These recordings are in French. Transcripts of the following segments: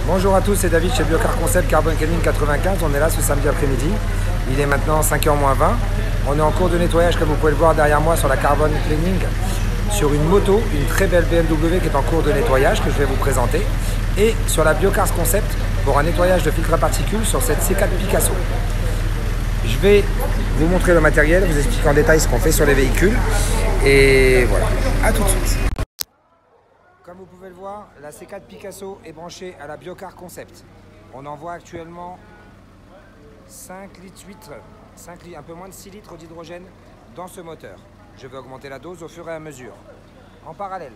Bonjour à tous, c'est David chez Biocar Concept Carbon Cleaning 95. On est là ce samedi après-midi. Il est maintenant 5h moins 20. On est en cours de nettoyage, comme vous pouvez le voir derrière moi, sur la Carbon Cleaning, sur une moto, une très belle BMW qui est en cours de nettoyage, que je vais vous présenter. Et sur la Biocar Concept, pour un nettoyage de filtre à particules sur cette C4 Picasso. Je vais vous montrer le matériel, vous expliquer en détail ce qu'on fait sur les véhicules. Et voilà, à tout de suite. Comme vous pouvez le voir, la C4 Picasso est branchée à la Biocar Concept. On envoie actuellement 5 litres 8, un peu moins de 6 litres d'hydrogène dans ce moteur. Je vais augmenter la dose au fur et à mesure. En parallèle,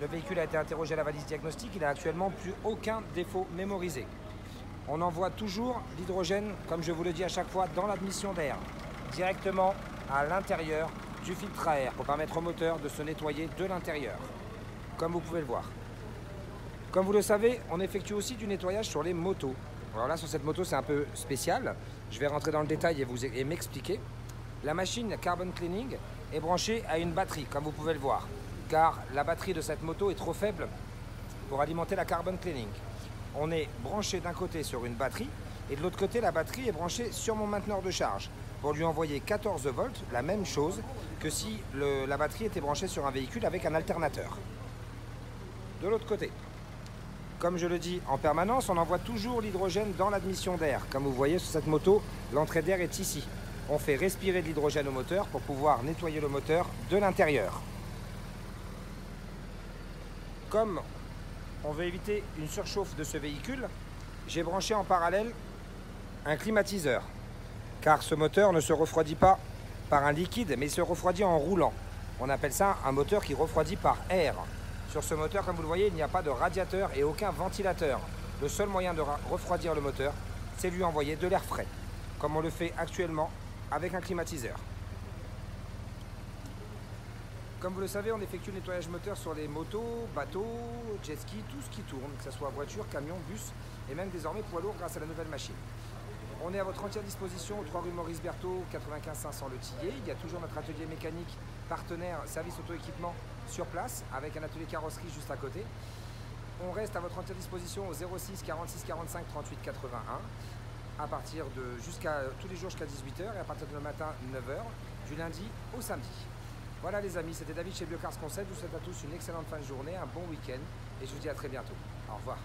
le véhicule a été interrogé à la valise diagnostique, il n'a actuellement plus aucun défaut mémorisé. On envoie toujours l'hydrogène, comme je vous le dis à chaque fois, dans l'admission d'air, directement à l'intérieur du filtre à air pour permettre au moteur de se nettoyer de l'intérieur, comme vous pouvez le voir. Comme vous le savez, on effectue aussi du nettoyage sur les motos. Alors là, sur cette moto, c'est un peu spécial. Je vais rentrer dans le détail et m'expliquer. La machine Carbon Cleaning est branchée à une batterie, comme vous pouvez le voir, car la batterie de cette moto est trop faible pour alimenter la Carbon Cleaning. On est branché d'un côté sur une batterie et de l'autre côté, la batterie est branchée sur mon mainteneur de charge pour lui envoyer 14 volts, la même chose que si la batterie était branchée sur un véhicule avec un alternateur. De l'autre côté, comme je le dis en permanence, on envoie toujours l'hydrogène dans l'admission d'air. Comme vous voyez sur cette moto, l'entrée d'air est ici. On fait respirer de l'hydrogène au moteur pour pouvoir nettoyer le moteur de l'intérieur. Comme on veut éviter une surchauffe de ce véhicule, j'ai branché en parallèle un climatiseur. Car ce moteur ne se refroidit pas par un liquide, mais il se refroidit en roulant. On appelle ça un moteur qui refroidit par air. Sur ce moteur, comme vous le voyez, il n'y a pas de radiateur et aucun ventilateur. Le seul moyen de refroidir le moteur, c'est lui envoyer de l'air frais, comme on le fait actuellement avec un climatiseur. Comme vous le savez, on effectue le nettoyage moteur sur les motos, bateaux, jet ski, tout ce qui tourne, que ce soit voiture, camion, bus et même désormais poids lourd grâce à la nouvelle machine. On est à votre entière disposition au 3 rue Maurice Berthaud, 95 500 Le Tillet. Il y a toujours notre atelier mécanique partenaire service auto-équipement sur place avec un atelier carrosserie juste à côté. On reste à votre entière disposition au 06 46 45 38 81 à partir de tous les jours jusqu'à 18h et à partir de le matin 9h du lundi au samedi. Voilà les amis, c'était David chez Biocar Concept. Je vous souhaite à tous une excellente fin de journée, un bon week-end et je vous dis à très bientôt. Au revoir.